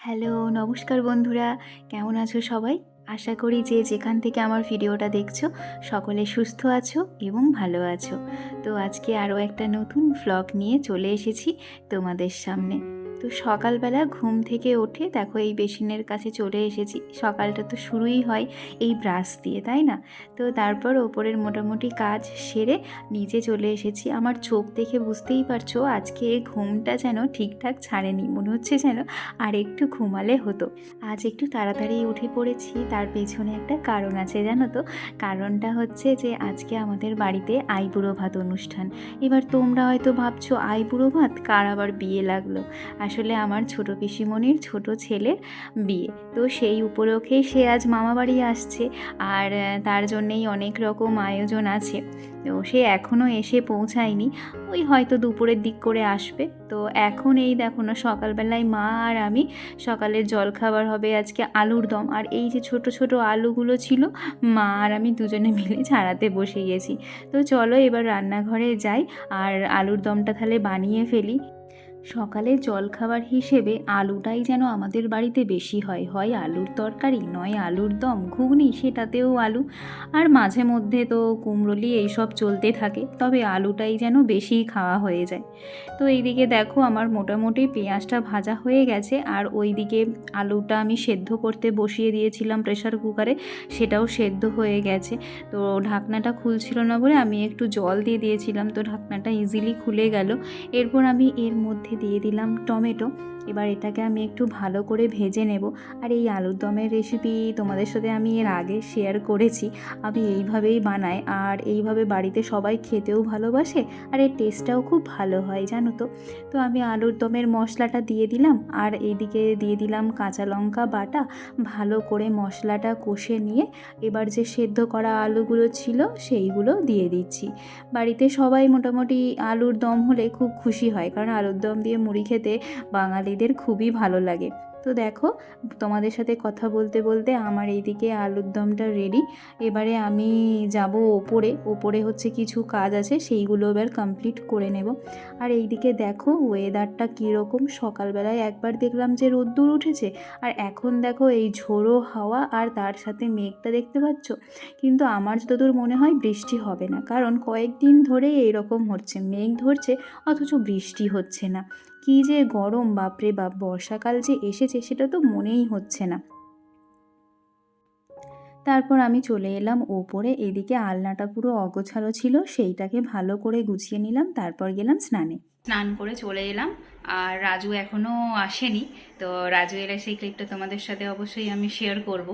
Hello, নমস্কার বন্ধুরা। কেমন আছো সবাই? আশা করি যে যেখান থেকে আমার ভিডিওটা দেখছো সকলে সুস্থ আছো এবং ভালো আছো। তো আজকে আরও একটা নতুন ভ্লগ নিয়ে চলে এসেছি তোমাদের সামনে। তো সকালবেলা ঘুম থেকে উঠে দেখো এই বেসিনের কাছে চলে এসেছি। সকালটা তো শুরুই হয় এই ব্রাশ দিয়ে, তাই না? তো তারপর ওপরের মোটামুটি কাজ সেরে নিচে চলে এসেছি। আমার চোখ দেখে বুঝতেই পারছো আজকে ঘুমটা যেন ঠিকঠাক ছাড়েনি, মনে হচ্ছে যেন আর একটু ঘুমালে হতো। আজ একটু তাড়াতাড়ি উঠে পড়েছি, তার পেছনে একটা কারণ আছে জানো তো। কারণটা হচ্ছে যে আজকে আমাদের বাড়িতে আইবুড়ো ভাত অনুষ্ঠান। এবার তোমরা হয়তো ভাবছো আইবুড়ো ভাত কার আবার বিয়ে লাগলো। আসলে আমার ছোট পিসিমণির ছোট ছেলের বিয়ে, তো সেই উপলক্ষেই সে আজ মামাবাড়ি আসছে। আর তার জন্যেই অনেক রকম আয়োজন আছে। তো সে এখনও এসে পৌঁছায়নি, ওই হয়তো দুপুরের দিক করে আসবে। তো এখন এই দেখো না, সকালবেলায় মা আর আমি সকালের জলখাবার হবে আজকে আলুর দম। আর এই যে ছোট ছোট আলুগুলো ছিল, মা আর আমি দুজনে মিলে ছাড়াতে বসে গেছি। তো চলো এবার রান্নাঘরে যাই আর আলুর দমটা তাহলে বানিয়ে ফেলি। সকালে জলখাবার হিসেবে আলুটাই যেন আমাদের বাড়িতে বেশি হয়, হয় আলুর তরকারি নয় আলুর দম, ঘুগনি সেটাতেও আলু, আর মাঝে মধ্যে তো কুমড়োলি এইসব চলতে থাকে, তবে আলুটাই যেন বেশি খাওয়া হয়ে যায়। তো এইদিকে দেখো আমার মোটামুটি পেঁয়াজটা ভাজা হয়ে গেছে, আর ওইদিকে আলুটা আমি সেদ্ধ করতে বসিয়ে দিয়েছিলাম প্রেসার কুকারে, সেটাও সেদ্ধ হয়ে গেছে। তো ঢাকনাটা খুলছিল না বলে আমি একটু জল দিয়ে দিয়েছিলাম, তো ঢাকনাটা ইজিলি খুলে গেল। এরপর আমি এর মধ্যে দিয়ে দিলাম টমেটো। এবার এটাকে আমি একটু ভালো করে ভেজে নেব। আর এই আলুর দমের রেসিপি তোমাদের সাথে আমি এর আগে শেয়ার করেছি। আমি এইভাবেই বানাই, আর এইভাবে বাড়িতে সবাই খেতেও ভালোবাসে, আর এর টেস্টটাও খুব ভালো হয় জানো তো। তো আমি আলুর দমের মশলাটা দিয়ে দিলাম, আর এইদিকে দিয়ে দিলাম কাঁচা লঙ্কা বাটা। ভালো করে মশলাটা কষে নিয়ে এবার যে সেদ্ধ করা আলুগুলো ছিল সেইগুলো দিয়ে দিচ্ছি। বাড়িতে সবাই মোটামুটি আলুর দম হলে খুব খুশি হয়, কারণ আলুর দম দিয়ে মুড়ি খেতে বাঙালিদের খুবই ভালো লাগে। তো দেখো, তোমাদের সাথে কথা বলতে বলতে আমার এইদিকে আলুর দমটা রেডি। এবারে আমি যাব ওপরে, ওপরে হচ্ছে কিছু কাজ আছে, সেইগুলো এবার কমপ্লিট করে নেব। আর এইদিকে দেখো ওয়েদারটা কীরকম, সকালবেলায় একবার দেখলাম যে রোদ্দুর উঠেছে, আর এখন দেখো এই ঝোড়ো হাওয়া আর তার সাথে মেঘটা দেখতে পাচ্ছ। কিন্তু আমার যতদূর মনে হয় বৃষ্টি হবে না, কারণ কয়েকদিন ধরেই এইরকম হচ্ছে, মেঘ ধরছে অথচ বৃষ্টি হচ্ছে না। কী যে গরম, বাপরে বাপ, বর্ষাকাল যে এসেছে সেটা তো মনেই হচ্ছে না। তারপর আমি চলে এলাম ওপরে, এদিকে আলনাটা পুরো অগোছালো ছিল, সেইটাকে ভালো করে গুছিয়ে নিলাম, তারপর গেলাম স্নানে। স্নান করে চলে এলাম, আর রাজু এখনও আসেনি। তো রাজু এলে সেই ক্লিপটা তোমাদের সাথে অবশ্যই আমি শেয়ার করব।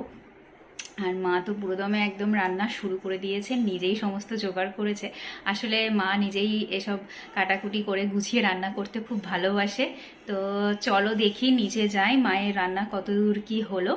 আর মা তো পুরোদমে একদম রান্না শুরু করে দিয়েছে, নিজেই সমস্ত জোগাড় করেছে। আসলে মা নিজেই এসব কাটাকুটি করে গুছিয়ে রান্না করতে খুব ভালোবাসে। তো চলো দেখি, নিচে যাই মায়ের রান্না কতদূর কি হলো।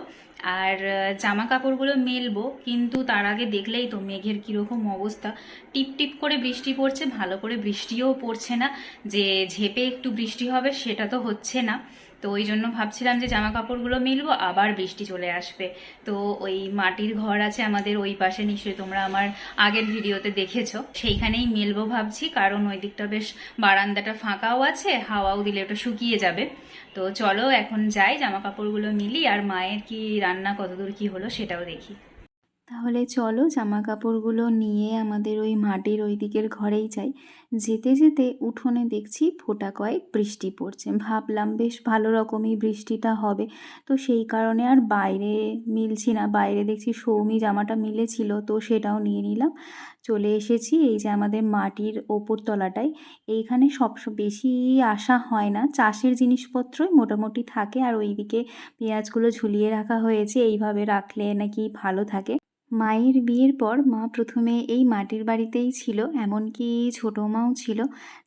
আর জামা কাপড়গুলো মেলবো, কিন্তু তার আগে দেখলেই তো মেঘের কীরকম অবস্থা। টিপ টিপ করে বৃষ্টি পড়ছে, ভালো করে বৃষ্টিও পড়ছে না, যে ঝেপে একটু বৃষ্টি হবে সেটা তো হচ্ছে না। তো ওই জন্য ভাবছিলাম যে জামা কাপড়গুলো মেলবো, আবার বৃষ্টি চলে আসবে। তো ওই মাটির ঘর আছে আমাদের ওই পাশে, নিশ্চয়ই তোমরা আমার আগের ভিডিওতে দেখেছো, সেইখানেই মেলবো ভাবছি, কারণ ওই দিকটা বেশ বারান্দাটা ফাঁকাও আছে, হাওয়াও দিলে ওটা শুকিয়ে যাবে। তো চলো এখন যাই, জামা কাপড়গুলো মিলি, আর মায়ের কি রান্না কতদূর কি হলো সেটাও দেখি। তাহলে চলো জামা কাপড়গুলো নিয়ে আমাদের ওই মাটির ওই দিকের ঘরেই যাই। যেতে যেতে উঠোনে দেখছি ফোঁটা কয়েক বৃষ্টি পড়ছে, ভাবলাম বেশ ভালো রকমই বৃষ্টিটা হবে। তো সেই কারণে আর বাইরে মিলছি না, বাইরে দেখছি সৌমি জামাটা মিলেছিল, তো সেটাও নিয়ে নিলাম। চলে এসেছি এই যে আমাদের মাটির ওপর তলাটায়। এইখানে বেশি আসা হয় না, চাষের জিনিসপত্রই মোটামুটি থাকে, আর ওইদিকে পেঁয়াজগুলো ঝুলিয়ে রাখা হয়েছে, এইভাবে রাখলে নাকি ভালো থাকে। মায়ের বিয়ের পর মা প্রথমে এই মাটির বাড়িতেই ছিল, এমনকি ছোটো মাও ছিল।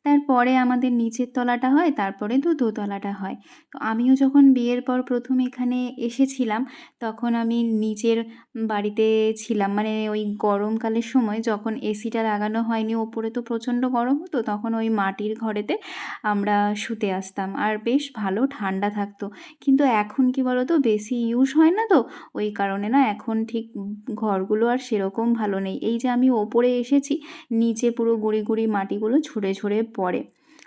তারপরে আমাদের নিচের তলাটা হয়, তারপরে দোতলাটা হয়। তো আমিও যখন বিয়ের পর প্রথম এখানে এসেছিলাম, তখন আমি নিচের বাড়িতে ছিলাম, মানে ওই গরমকালের সময় যখন এসিটা লাগানো হয়নি ওপরে, তো প্রচণ্ড গরম হতো, তখন ওই মাটির ঘরেতে আমরা শুতে আসতাম, আর বেশ ভালো ঠান্ডা থাকতো। কিন্তু এখন কি বলো তো, বেশি ইউজ হয় না, তো ওই কারণে না এখন ঠিক ঘরগুলো আর সেরকম ভালো নেই। এই যে আমি ওপরে এসেছি, নিচে পুরো গুঁড়ি গুঁড়ি মাটিগুলো ঝরে ঝরে পড়ে।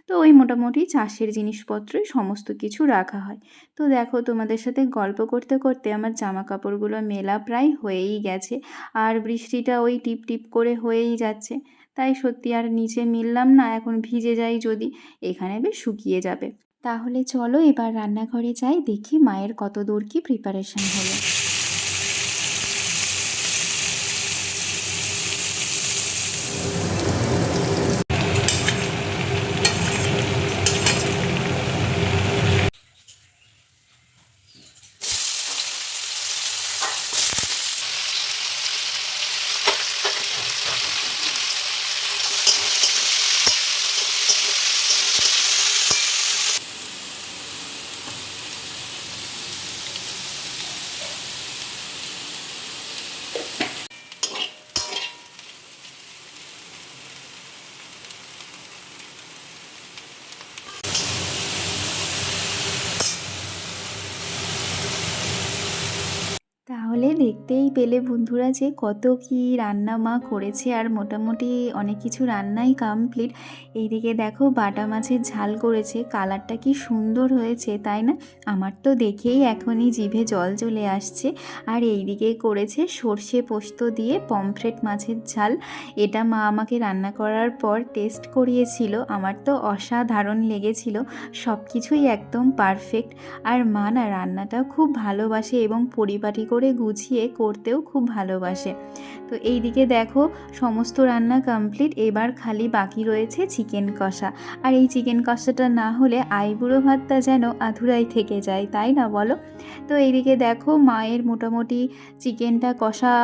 তো ওই মোটামুটি চাষের জিনিসপত্রই সমস্ত কিছু রাখা হয়। তো দেখো তোমাদের সাথে গল্প করতে করতে আমার জামা কাপড়গুলো মেলা প্রায় হয়েই গেছে, আর বৃষ্টিটা ওই টিপ টিপ করে হয়েই যাচ্ছে। তাই সত্যি আর নিচে মিললাম না, এখন ভিজে যাই যদি, এখানে বেশ শুকিয়ে যাবে। তাহলে চলো এবার রান্নাঘরে যাই, দেখি মায়ের কত দূর কি প্রিপারেশন হলো। তাহলে দেখতেই পেলে বন্ধুরা যে কত কি রান্না মা করেছে, আর মোটামুটি অনেক কিছু রান্নাই কমপ্লিট। এইদিকে দেখো বাটা মাছের ঝাল করেছে, কালারটা কি সুন্দর হয়েছে তাই না? আমার তো দেখেই এখনই জিভে জল চলে আসছে। আর এইদিকে করেছে সর্ষে পোস্ত দিয়ে পমফ্রেট মাছের ঝাল। এটা মা আমাকে রান্না করার পর টেস্ট করিয়েছিল, আমার তো অসাধারণ লেগেছিল, সব কিছুই একদম পারফেক্ট। আর মা না রান্নাটা খুব ভালোবাসে এবং পরিপাটি করে গুছিয়ে করতেও খুব ভালোবাসে। তো এই দিকে দেখো সমস্ত রান্না কমপ্লিট, এবার খালি বাকি রয়েছে চিকেন কষা। আর এই চিকেন কষাটা না হলে আইবুড়ো ভাতটা যেন আধুরাই থেকে যায়, তাই না বলো? তো এইদিকে দেখো মায়ের মোটামুটি চিকেনটা কষা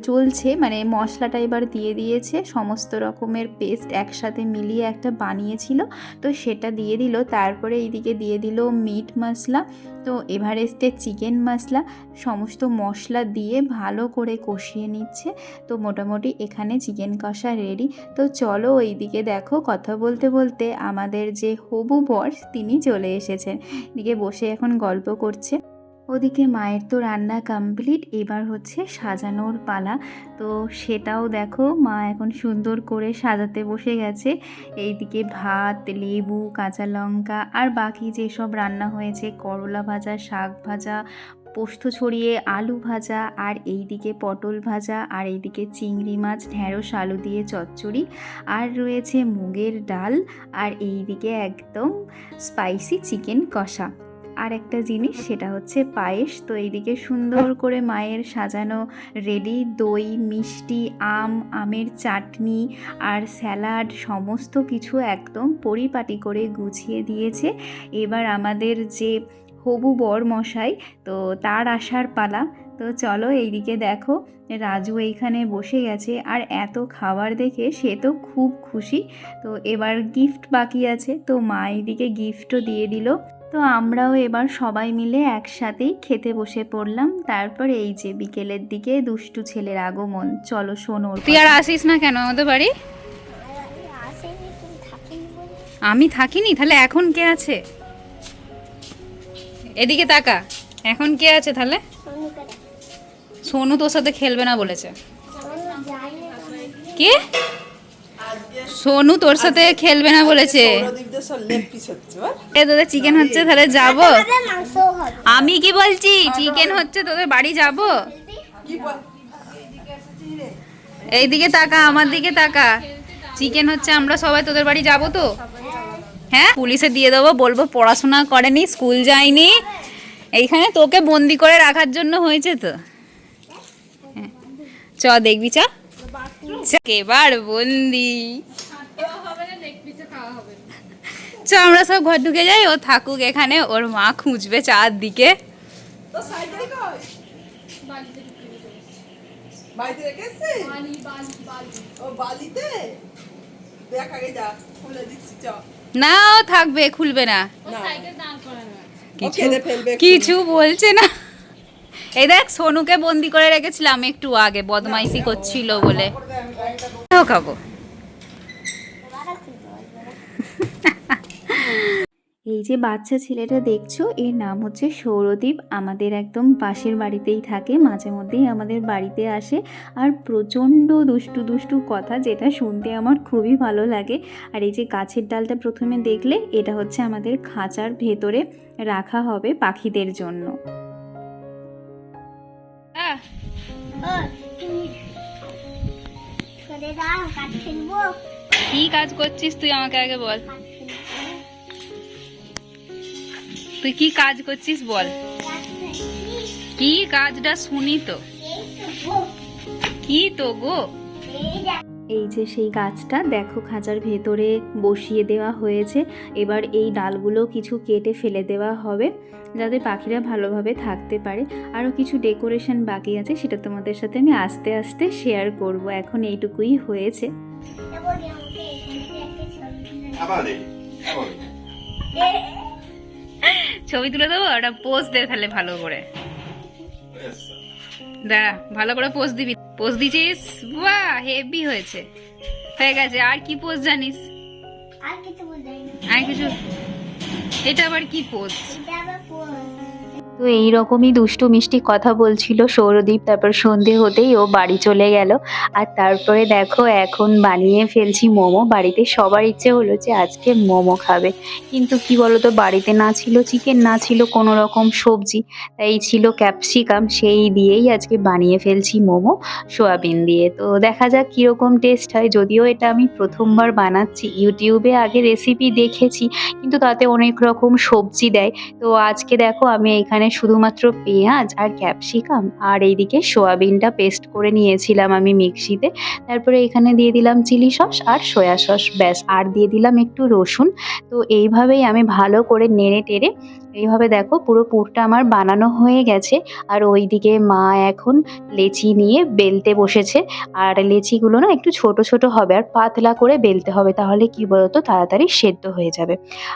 চলছে, মানে মশলাটা এবার দিয়ে দিয়েছে, সমস্ত রকমের পেস্ট একসাথে মিলিয়ে একটা বানিয়েছিল, তো সেটা দিয়ে দিল। তারপরে এইদিকে দিয়ে দিল মিট মশলা, তো এভারেস্টের চিকেন মশলা, সমস্ত মশলা দিয়ে ভালো করে কষিয়ে নিচ্ছে। তো মোটামুটি এখানে চিকেন কষা রেডি। তো চলো এইদিকে দেখো কথা বলতে বলতে আমাদের যে হবু বর তিনি চলে এসেছেন, এদিকে বসে এখন গল্প করছে। ওদিকে মায়ের তো রান্না কমপ্লিট, এবার হচ্ছে সাজানোর পালা। তো সেটাও দেখো মা এখন সুন্দর করে সাজাতে বসে গেছে। এইদিকে ভাত, লেবু, কাঁচা লঙ্কা আর বাকি যেসব রান্না হয়েছে, করলা ভাজা, শাক ভাজা, পোস্ত ছড়িয়ে আলু ভাজা, আর এইদিকে পটল ভাজা, আর এইদিকে চিংড়ি মাছ ঢ্যাঁড়স আলু দিয়ে চচ্চড়ি, আর রয়েছে মুগের ডাল, আর এইদিকে একদম স্পাইসি চিকেন কষা। আর একটা জিনিস সেটা হচ্ছে পায়েস। তো এইদিকে সুন্দর করে মায়ের সাজানো রেডি, দই, মিষ্টি, আমের চাটনি আর স্যালাড সমস্ত কিছু একদম পরিপাটি করে গুছিয়ে দিয়েছে। এবার আমাদের যে হবু বর মশাই, তো তার আসার পালা। তো চলো এইদিকে দেখো রাজু এইখানে বসে গেছে, আর এত খাবার দেখে সে তো খুব খুশি। তো এবার গিফট বাকি আছে, তো মা এইদিকে গিফটও দিয়ে দিল। তো আমরাও এবার সবাই মিলে একসাথেই খেতে বসে পড়লাম। তারপর এই যে বিকেলের দিকে দুষ্টু ছেলের আগমন। চলো শোনো। তুই আর আসিস না কেন আমাদের বাড়ি? আমি থাকিনি, তাহলে এখন কে আছে? এদিকে তাকা, এখন কে আছে তাহলে? সোনু তোর সাথে খেলবে না বলেছে। কে? সোনু তোর সাথে খেলবে না বলেছে। তোদের চিকেন হচ্ছে, তাহলে যাব। আমি কি বলছি, চিকেন হচ্ছে, তোদের বাড়ি যাব। এইদিকে তাকা, আমার দিকে তাকা, চিকেন হচ্ছে, আমরা সবাই তোদের বাড়ি যাব তো। হ্যাঁ, পুলিশে দিয়ে দেবো, বলবো পড়াশোনা করেনি, স্কুল যায়নি, এইখানে তোকে বন্দি করে রাখার জন্য হয়েছে। তো চ দেখবি, চ এবার বন্দি। চ আমরা সব ঘর ঢুকে যাই, ও থাকুক এখানে, ওর মা খুঁজবে চারদিকে। না ও থাকবে, খুলবে না, কিছু বলছে না। এই দেখ সোনুকে বন্দি করে রেখেছিলাম একটু আগে, বদমাইশি করছিল বলে। খাবো। এই যে বাচ্চা ছেলেটা দেখছো, এর নাম হচ্ছে সৌরদীপ। আমাদের একদম পাশের বাড়িতেই থাকে, মাঝে মধ্যেই আমাদের বাড়িতে আসে। আর প্রচণ্ড দুষ্টু দুষ্টু কথা, যেটা শুনতে আমার খুবই ভালো লাগে। আর এই যে গাছের ডালটা প্রথমে দেখলে, এটা হচ্ছে আমাদের খাঁচার ভেতরে রাখা হবে পাখিদের জন্য। আহ, কি কাজ করছিস তুই আমাকে আগে বল, তুই কি কাজ করছিস বল, কি কাজটা শুনি তো, কি তো গো। এই যে সেই গাছটা দেখো, খাঁচার ভেতরে বসিয়ে দেওয়া হয়েছে। এবার এই ডালগুলো কিছু কেটে ফেলে দেওয়া হবে, যাতে পাখিরা ভালোভাবে থাকতে পারে। আরও কিছু ডেকোরেশন বাকি আছে, সেটা তোমাদের সাথে আমি আস্তে আস্তে শেয়ার করব। এখন এইটুকুই হয়েছে। ছবি তুলে দেবো, ওটা পোজ দে তাহলে ভালো করে, দাঁড়া ভালো করে পোজ দিবি। পোজ দিছিস, বাহ হেভি হয়েছে, হয়ে গেছে। আর কি পোজ জানিস? আর কিছু? এটা আবার কি পোজ? তো এই রকমই দুষ্টু মিষ্টি কথা বলছিল সৌরদীপ, তারপর সন্ধে হতেই ও বাড়ি চলে গেল। আর তারপরে দেখো এখন বানিয়ে ফেলছি মোমো। বাড়িতে সবার ইচ্ছে হলো যে আজকে মোমো খাবে, কিন্তু কি বলতো, বাড়িতে না ছিল চিকেন, না ছিল কোনো রকম সবজি, তাই ছিল ক্যাপসিকাম, সেই দিয়েই আজকে বানিয়ে ফেলছি মোমো সোয়াবিন দিয়ে। তো দেখা যাক কীরকম টেস্ট হয়। যদিও এটা আমি প্রথমবার বানাচ্ছি, ইউটিউবে আগে রেসিপি দেখেছি, কিন্তু তাতে অনেক রকম সবজি দেয়। তো আজকে দেখো আমি এখানে শুধুমাত্র পেঁয়াজ আর ক্যাপসিকাম আর এইদিকে সোয়াবিনটা পেস্ট করে নিয়েছিলাম আমি মিক্সিতে। তারপরে এখানে দিয়ে দিলাম চিলি সস আর সয়া সস, ব্যাস, আর দিয়ে দিলাম একটু রসুন। তো এইভাবেই আমি ভালো করে নেড়ে টেড়ে, এইভাবে দেখো পুরো পুরটা আমার বানানো হয়ে গেছে। আর ওইদিকে মা এখন লেচি নিয়ে বেলতে বসেছে। আর লেচিগুলো না একটু ছোট ছোট হবে, আর পাতলা করে বেলতে হবে, তাহলে কি বলতো তাড়াতাড়ি সেদ্ধ হয়ে যাবে।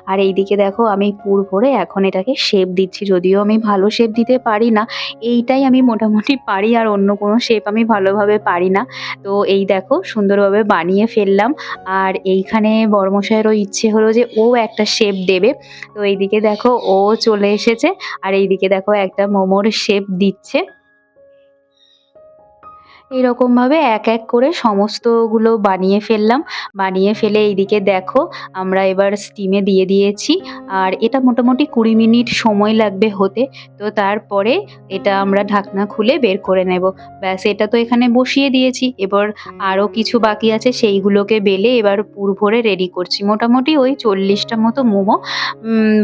আর এইদিকে দেখো আমি পুর ভরে এখন এটাকে শেপ দিচ্ছি। যদিও আমি ভালো শেপ দিতে পারি না, এইটাই আমি মোটামুটি পারি, আর অন্য কোনো শেপ আমি ভালোভাবে পারি না। তো এই দেখো সুন্দরভাবে বানিয়ে ফেললাম। আর এইখানে বড়মশাইয়েরও ইচ্ছে হলো যে ও একটা শেপ দেবে। তো এইদিকে দেখো ও চলে এসেছে, আর এইদিকে দেখো একটা মোমোর শেপ দিচ্ছে। এরকমভাবে এক এক করে সমস্তগুলো বানিয়ে ফেললাম। বানিয়ে ফেলে এইদিকে দেখো আমরা এবার স্টিমে দিয়ে দিয়েছি। আর এটা মোটামুটি 20 মিনিট সময় লাগবে হতে। তো তারপরে এটা আমরা ঢাকনা খুলে বের করে নেব। ব্যাস, এটা তো এখানে বসিয়ে দিয়েছি। এবার আরও কিছু বাকি আছে, সেইগুলোকে বেলে এবার পুর ভরে রেডি করছি। মোটামুটি ওই 40টা মতো মোমো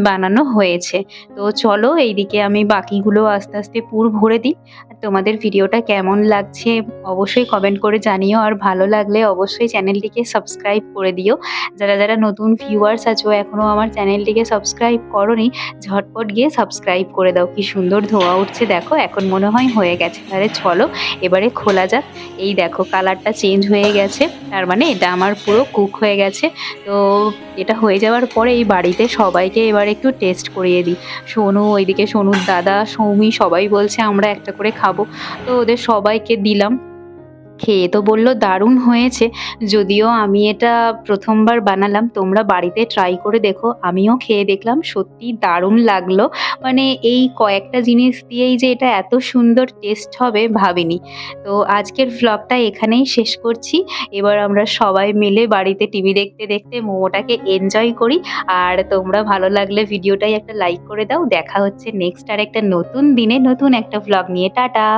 বানানো হয়েছে। তো চলো এইদিকে আমি বাকিগুলো আস্তে আস্তে পুর ভরে দিই। আর তোমাদের ভিডিওটা কেমন লাগছে অবশ্যই কমেন্ট করে জানিও। আর ভালো লাগলে অবশ্যই চ্যানেলটিকে সাবস্ক্রাইব করে দিও। যারা যারা নতুন ভিউয়ার্স আছো এখনও আমার চ্যানেলটিকে সাবস্ক্রাইব করোনি, ঝটপট গিয়ে সাবস্ক্রাইব করে দাও। কি সুন্দর ধোঁয়া উঠছে দেখো, এখন মনে হয় হয়ে গেছে। তাহলে চলো এবারে খোলা যাক। এই দেখো কালারটা চেঞ্জ হয়ে গেছে, তার মানে এটা আমার পুরো কুক হয়ে গেছে। তো এটা হয়ে যাওয়ার পরে এই বাড়িতে সবাইকে এবার একটু টেস্ট করিয়ে দিই। সোনু, ওইদিকে সোনুর দাদা, সৌমি, সবাই বলছে আমরা একটা করে খাবো। তো ওদের সবাইকে দিলাম। খেয়ে তো বলল দারুণ হয়েছে। যদিও আমি এটা প্রথমবার বানালাম, তোমরা বাড়িতে ট্রাই করে দেখো। আমিও খেয়ে দেখলাম, সত্যি দারুণ লাগলো। মানে এই কয়েকটা জিনিস দিয়েই যে এটা এত সুন্দর টেস্ট হবে ভাবিনি। তো আজকের ভ্লগটা এখানেই শেষ করছি। এবার আমরা সবাই মিলে বাড়িতে টিভি দেখতে দেখতে মোমোটাকে এনজয় করি। আর তোমরা ভালো লাগলে ভিডিওটাই একটা লাইক করে দাও। দেখা হচ্ছে নেক্সট আর একটা নতুন দিনে নতুন একটা ভ্লগ নিয়ে। টাটা।